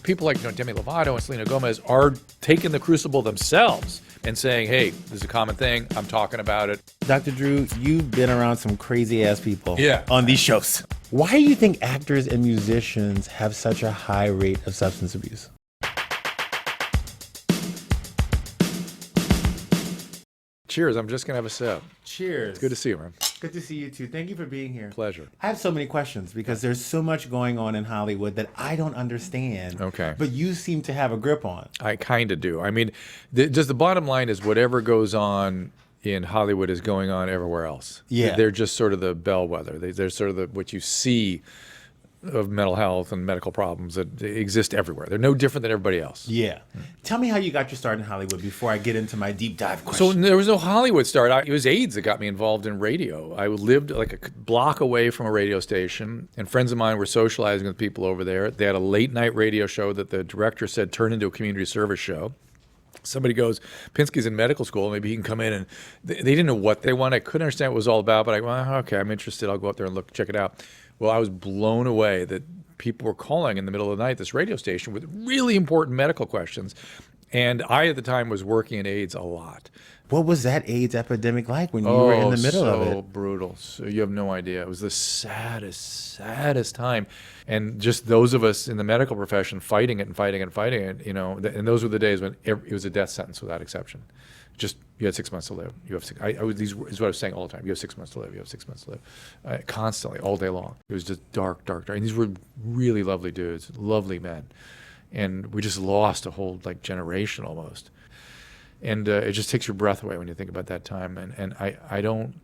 People like Demi Lovato and Selena Gomez are taking the crucible themselves and saying, hey, this is a common thing. I'm talking about it. Dr. Drew, you've been around some crazy-ass people on these shows. Why do you think actors and musicians have such a high rate of substance abuse? Cheers. I'm just going to have a sip. Cheers. It's good to see you, man. Good to see you, too. Thank you for being here. Pleasure. I have so many questions because there's so much going on in Hollywood that I don't understand. Okay. But you seem to have a grip on. I kind of do. I mean, just the bottom line is whatever goes on in Hollywood is going on everywhere else. Yeah. They're just sort of the bellwether. They're sort of what you see of mental health and medical problems that exist everywhere. They're no different than everybody else. Yeah. Tell me how you got your start in Hollywood before I get into my deep dive question. So there was no Hollywood start. It was AIDS that got me involved in radio. I lived like a block away from a radio station, and friends of mine were socializing with people over there. They had a late night radio show that the director said turned into a community service show. Somebody goes, Pinsky's in medical school, maybe he can come in, and they didn't know what they wanted. I couldn't understand what it was all about, but I went, okay, I'm interested. I'll go up there and check it out. Well, I was blown away that people were calling in the middle of the night, this radio station, with really important medical questions. And I, at the time, was working in AIDS a lot. What was that AIDS epidemic like when you were in the middle of it? So brutal. So you have no idea. It was the saddest time. And just those of us in the medical profession fighting it, and those were the days when it was a death sentence without exception. Just, you had 6 months to live. You have six. These is what I was saying all the time. You have 6 months to live. You have 6 months to live. Constantly, all day long. It was just dark. And these were really lovely dudes, lovely men. And we just lost a whole generation almost. And it just takes your breath away when you think about that time. And I don't.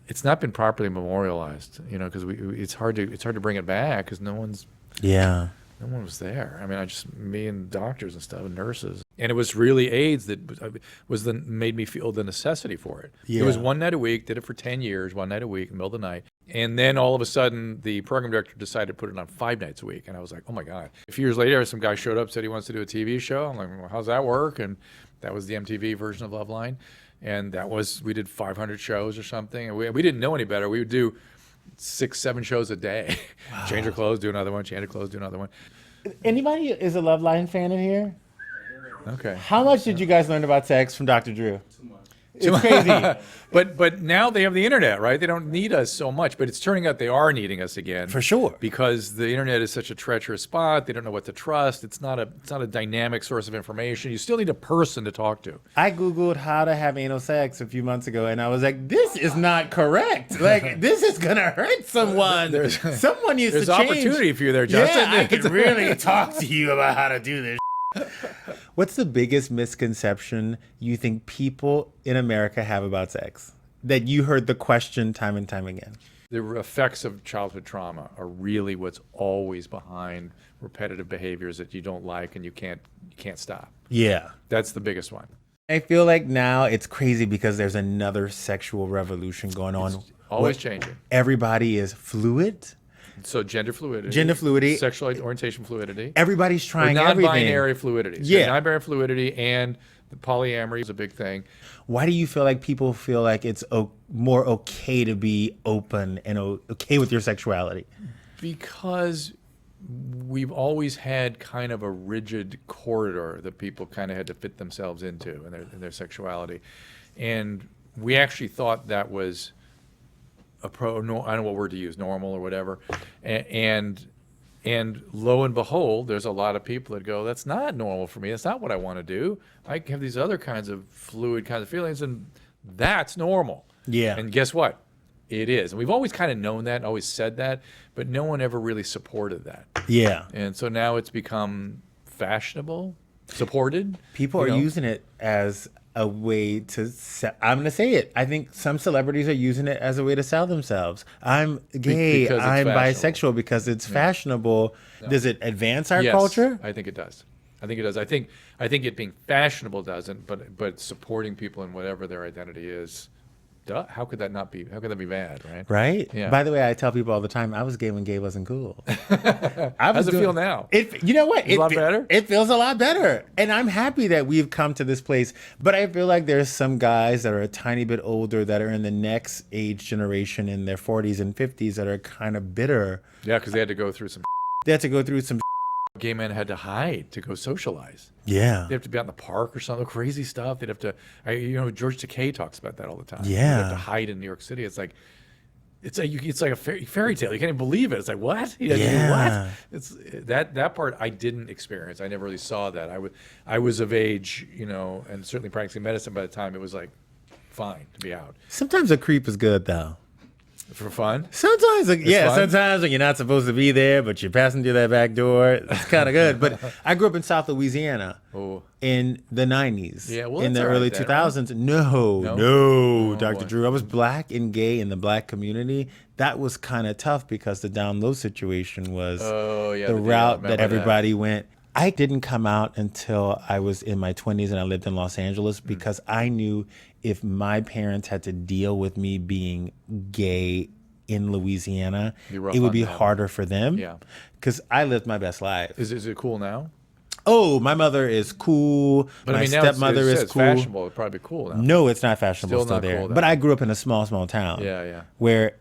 It's not been properly memorialized, because it's hard to bring it back because no one was there. I mean, me and doctors and stuff and nurses. And it was really AIDS that made me feel the necessity for it. Yeah. It was one night a week, did it for 10 years, one night a week in the middle of the night. And then all of a sudden, the program director decided to put it on 5 nights a week. And I was like, oh my God. A few years later, some guy showed up, said he wants to do a TV show. I'm like, well, how's that work? And that was the MTV version of Loveline. And we did 500 shows or something. And we didn't know any better. We would do 6-7 shows a day. Wow. Change your clothes, do another one, change your clothes, do another one. Anybody is a Loveline fan in here? Okay. How much did you guys learn about sex from Dr. Drew? Too much. It's crazy. But now they have the internet, right? They don't need us so much, but it's turning out they are needing us again. For sure. Because the internet is such a treacherous spot. They don't know what to trust. It's not a dynamic source of information. You still need a person to talk to. I Googled how to have anal sex a few months ago, and I was like, this is not correct. This is going to hurt someone. Someone needs to change. There's opportunity for you there, Justin. Yeah, I can really talk to you about how to do this. What's the biggest misconception you think people in America have about sex? That you heard the question time and time again? The effects of childhood trauma are really what's always behind repetitive behaviors that you don't like and you can't stop. Yeah. That's the biggest one. I feel like now it's crazy because there's another sexual revolution going on. It's always changing. Everybody is fluid. So gender fluidity. Sexual orientation fluidity. Everybody's trying everything. Non-binary fluidity. So non-binary fluidity and the polyamory is a big thing. Why do you feel like people feel like it's more okay to be open and okay with your sexuality? Because we've always had kind of a rigid corridor that people kind of had to fit themselves into in their sexuality. And we actually thought that was I don't know what word to use, normal or whatever. And lo and behold, there's a lot of people that go, that's not normal for me. That's not what I want to do. I have these other kinds of fluid kinds of feelings, and that's normal. Yeah. And guess what? It is. And we've always kind of known that, always said that, but no one ever really supported that. Yeah. And so now it's become fashionable, supported. People are using it as a way to I'm going to say it. I think some celebrities are using it as a way to sell themselves. I'm gay, I'm bisexual because it's fashionable. No. Does it advance our culture? I think it does. I think it being fashionable doesn't, but supporting people in whatever their identity is. How could that not be? How could that be bad, right? Right? Yeah. By the way, I tell people all the time, I was gay when gay wasn't cool. How does it feel now? You know what? It's a lot better? It feels a lot better. And I'm happy that we've come to this place. But I feel like there's some guys that are a tiny bit older that are in the next age generation in their 40s and 50s that are kind of bitter. Yeah, because they had to go through some gay men had to hide to go socialize. Yeah. They have to be out in the park or something, crazy stuff. They'd have to, George Takei talks about that all the time. Yeah. They'd have to hide in New York City. It's like a fairy tale. You can't even believe it. It's like, what? Yeah. What? It's that part I didn't experience. I never really saw that. I was of age, and certainly practicing medicine by the time it was like fine to be out. Sometimes a creep is good though. For fun? Sometimes, fun? sometimes when you're not supposed to be there, but you're passing through that back door, it's kind of good. But I grew up in South Louisiana in the 90s. Yeah, well, in the early 2000s. Right? No, Oh, Dr. boy. Drew. I was black and gay in the black community. That was kind of tough because the down low situation was the route that everybody went. I didn't come out until I was in my 20s and I lived in Los Angeles because I knew if my parents had to deal with me being gay in Louisiana, it would be harder for them. Yeah. Because I lived my best life. Is it cool now? Oh, my mother is cool. But my stepmother is cool. Fashionable. It'd probably be cool now. No, it's not fashionable Still not there. cool, but I grew up in a small town. Yeah. Where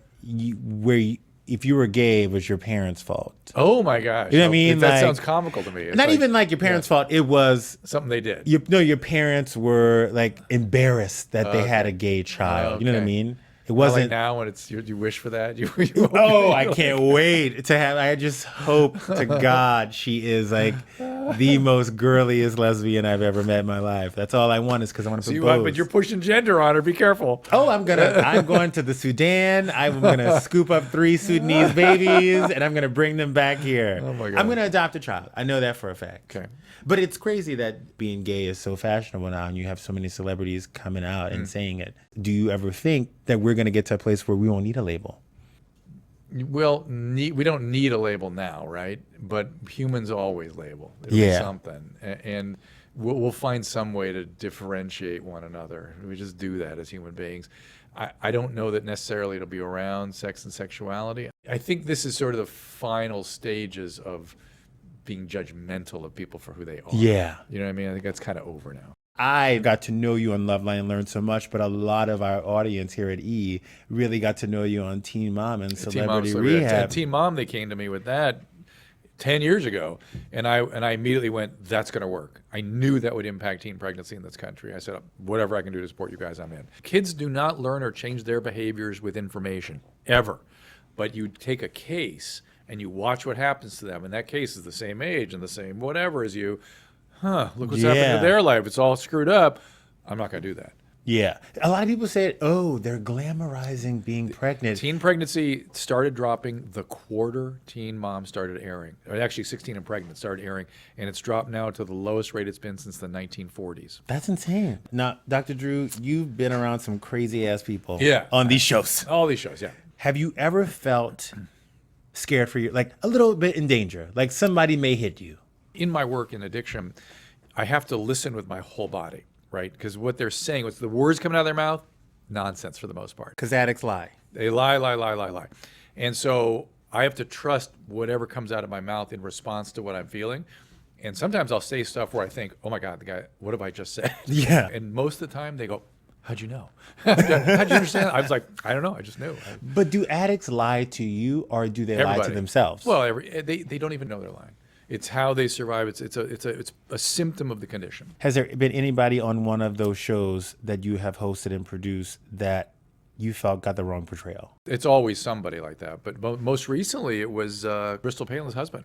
if you were gay, it was your parents' fault. Oh my gosh! You know what I mean? That sounds comical to me. It's not even like your parents' fault. It was something they did. Your parents were like embarrassed that they had a gay child. You know what I mean? It wasn't like now when it's you wish for that. I can't wait to have. I just hope to God she is like the most girliest lesbian I've ever met in my life. That's all I want is because I want to propose. But you're pushing gender on her. Be careful. Oh, I'm going to the Sudan. I'm gonna scoop up 3 Sudanese babies and I'm gonna bring them back here. Oh my God. I'm gonna adopt a child. I know that for a fact. Okay. But it's crazy that being gay is so fashionable now and you have so many celebrities coming out and saying it. Do you ever think that we're going to get to a place where we won't need a label? Well, we don't need a label now, right? But humans always label. It'll be something. And we'll find some way to differentiate one another. We just do that as human beings. I don't know that necessarily it'll be around sex and sexuality. I think this is sort of the final stages of being judgmental of people for who they are. Yeah. You know what I mean? I think that's kind of over now. I got to know you on Loveline and learned so much, but a lot of our audience here at E really got to know you on Teen Mom and Celebrity Rehab. Teen Mom, they came to me with that 10 years ago, and I immediately went, that's going to work. I knew that would impact teen pregnancy in this country. I said, whatever I can do to support you guys, I'm in. Kids do not learn or change their behaviors with information, ever. But you take a case and you watch what happens to them, and that case is the same age and the same whatever as you. Look what's happening to their life. It's all screwed up. I'm not going to do that. Yeah. A lot of people say, they're glamorizing being pregnant. Teen pregnancy started dropping the quarter Teen Mom started airing. Or actually, 16 and Pregnant started airing, and it's dropped now to the lowest rate it's been since the 1940s. That's insane. Now, Dr. Drew, you've been around some crazy-ass people on these shows. All these shows, yeah. Have you ever felt scared for you, like a little bit in danger, like somebody may hit you? In my work in addiction, I have to listen with my whole body, right? Because what they're saying, what's the words coming out of their mouth, nonsense for the most part. Because addicts lie. They lie. And so I have to trust whatever comes out of my mouth in response to what I'm feeling. And sometimes I'll say stuff where I think, oh my God, the guy, what have I just said? Yeah. And most of the time they go, how'd you know? How'd you understand? I was like, I don't know. I just knew. But do addicts lie to you or do they lie to themselves? Well, they don't even know they're lying. It's how they survive. It's a symptom of the condition. Has there been anybody on one of those shows that you have hosted and produced that you felt got the wrong portrayal? It's always somebody like that. But most recently, it was Bristol Palin's husband.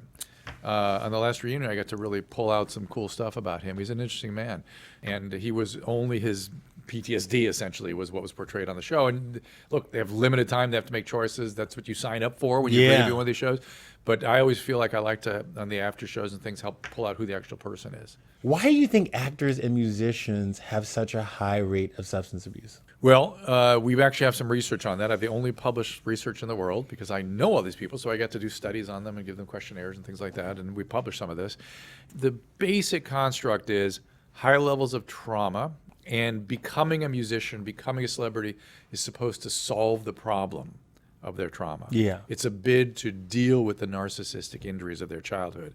On the last reunion, I got to really pull out some cool stuff about him. He's an interesting man. And he was only his PTSD, essentially, was what was portrayed on the show. And look, they have limited time. They have to make choices. That's what you sign up for when you're doing one of these shows. But I always feel like I like to, on the after shows and things, help pull out who the actual person is. Why do you think actors and musicians have such a high rate of substance abuse? Well, we actually have some research on that. I have the only published research in the world because I know all these people, so I get to do studies on them and give them questionnaires and things like that, and we publish some of this. The basic construct is high levels of trauma, and becoming a musician, becoming a celebrity is supposed to solve the problem of their trauma. Yeah. It's a bid to deal with the narcissistic injuries of their childhood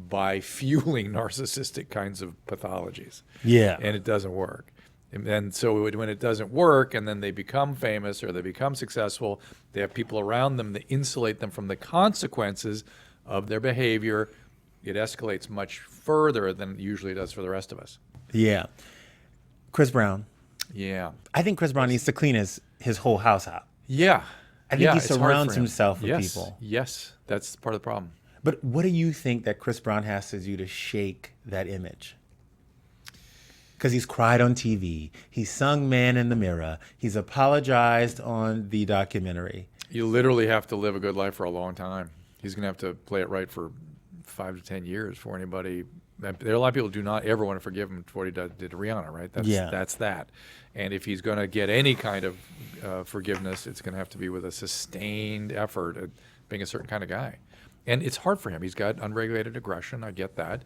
by fueling narcissistic kinds of pathologies. Yeah. And it doesn't work. And so when it doesn't work and then they become famous or they become successful, they have people around them that insulate them from the consequences of their behavior it escalates much further than it usually does for the rest of us. Yeah. Chris Brown. Yeah. I think Chris Brown needs to clean his whole house out. Yeah. I think he surrounds himself with people. Yes, that's part of the problem. But what do you think that Chris Brown has to do to shake that image? Because he's cried on TV. He's sung Man in the Mirror. He's apologized on the documentary. You literally have to live a good life for a long time. He's going to have to play it right for 5 to 10 years for anybody. There are a lot of people who do not ever want to forgive him for what he did to Rihanna, right? That's that. And if he's going to get any kind of forgiveness, it's going to have to be with a sustained effort at being a certain kind of guy. And it's hard for him. He's got unregulated aggression. I get that.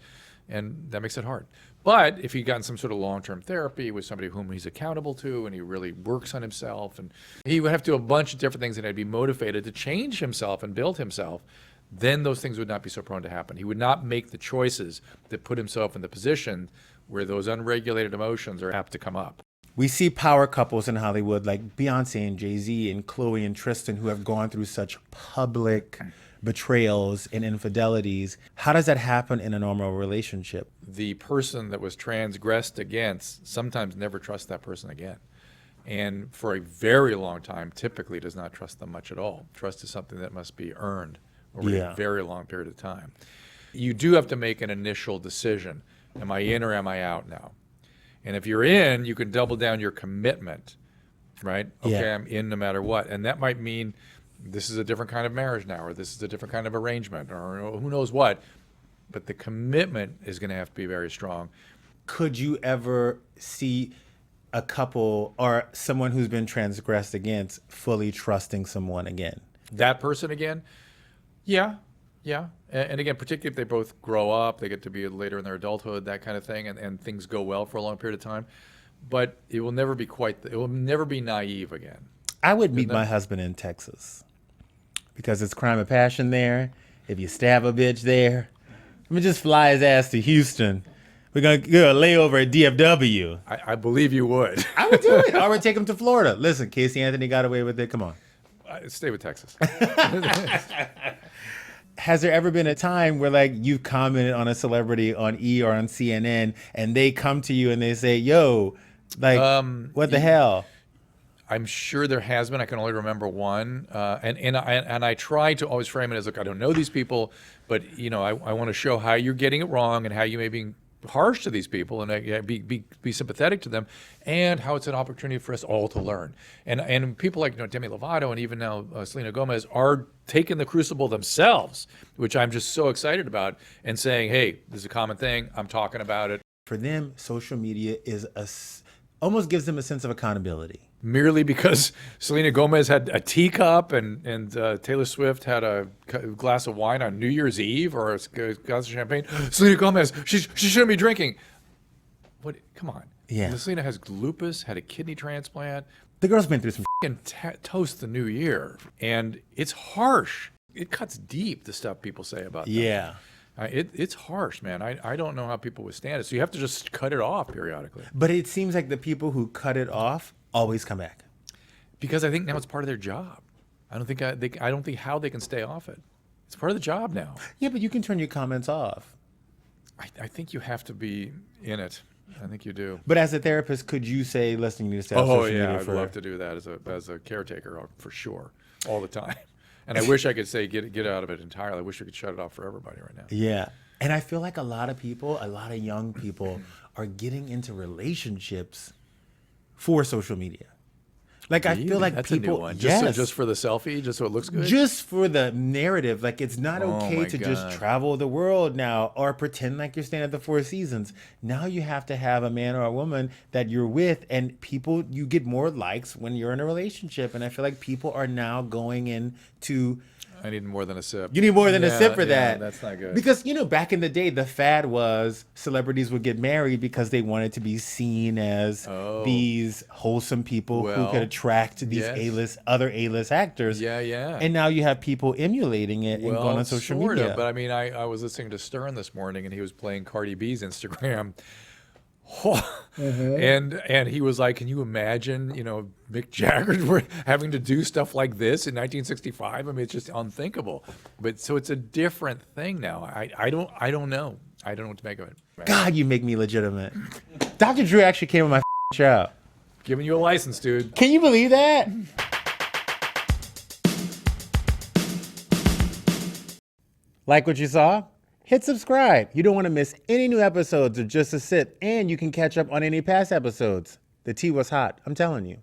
And that makes it hard. But if he'd gotten some sort of long-term therapy with somebody whom he's accountable to and he really works on himself, and he would have to do a bunch of different things and he'd be motivated to change himself and build himself, then those things would not be so prone to happen. He would not make the choices that put himself in the position where those unregulated emotions are apt to come up. We see power couples in Hollywood like Beyonce and Jay-Z and Chloe and Tristan who have gone through such public betrayals and infidelities. How does that happen in a normal relationship? The person that was transgressed against sometimes never trusts that person again. And for a very long time, typically does not trust them much at all. Trust is something that must be earned over a very long period of time. You do have to make an initial decision. Am I in or am I out now? And if you're in, you can double down your commitment, right? Okay, I'm in no matter what. And that might mean this is a different kind of marriage now, or this is a different kind of arrangement, or who knows what. But the commitment is going to have to be very strong. Could you ever see a couple or someone who's been transgressed against fully trusting someone again? That person again? Yeah. And again, particularly if they both grow up, they get to be later in their adulthood, that kind of thing, and things go well for a long period of time. But it will never be it will never be naive again. I would meet my husband in Texas because it's crime of passion there. If you stab a bitch there, let me just fly his ass to Houston. We're going to go lay over at DFW. I believe you would. I would do it. I would take him to Florida. Listen, Casey Anthony got away with it. Come on. Stay with Texas. Has there ever been a time where like you've commented on a celebrity on E or on CNN and they come to you and they say, yo, like, what the hell? I'm sure there has been. I can only remember one. And I try to always frame it as, look, I don't know these people, but I want to show how you're getting it wrong and how you may be harsh to these people and be sympathetic to them, and how it's an opportunity for us all to learn. And people like Demi Lovato and even now Selena Gomez are taking the crucible themselves, which I'm just so excited about, and saying, hey, this is a common thing. I'm talking about it. For them, social media is almost gives them a sense of accountability. Merely because Selena Gomez had a teacup and Taylor Swift had a glass of wine on New Year's Eve or a glass of champagne. Selena Gomez, she shouldn't be drinking. What? Come on. Yeah. Selena has lupus, had a kidney transplant. The girl's been through some toast the new year, and it's harsh. It cuts deep, the stuff people say about them. Yeah. It's harsh, man. I don't know how people withstand it. So you have to just cut it off periodically. But it seems like the people who cut it off always come back. Because I think now it's part of their job. I don't think how they can stay off it. It's part of the job now. Yeah, but you can turn your comments off. I think you have to be in it. I think you do. But as a therapist, could you say, listen, you need to stay off social media I'd love to do that as a caretaker for sure, all the time. And I wish I could say get out of it entirely. I wish we could shut it off for everybody right now. Yeah. And I feel like a lot of young people are getting into relationships for social media. Like, I feel like that's people, a new one. Yes. Just for the selfie, just so it looks good. Just for the narrative. Like, it's not okay to God. just travel the world now or pretend like you're staying at the Four Seasons. Now you have to have a man or a woman that you're with, and you get more likes when you're in a relationship. And I feel like people are now going into... I need more than a sip. You need more than a sip for that. That's not good. Because, back in the day, the fad was celebrities would get married because they wanted to be seen as these wholesome people who could attract these other A-list actors. Yeah. And now you have people emulating it and going on social media. But I mean, I was listening to Stern this morning, and he was playing Cardi B's Instagram. And he was like, can you imagine, Mick Jagger were having to do stuff like this in 1965? I mean, it's just unthinkable. But so it's a different thing now. I don't know. I don't know what to make of it. Right? God, you make me legitimate. Dr. Drew actually came on my show. Giving you a license, dude. Can you believe that? Like what you saw? Hit subscribe. You don't want to miss any new episodes of Just a Sip, and you can catch up on any past episodes. The tea was hot, I'm telling you.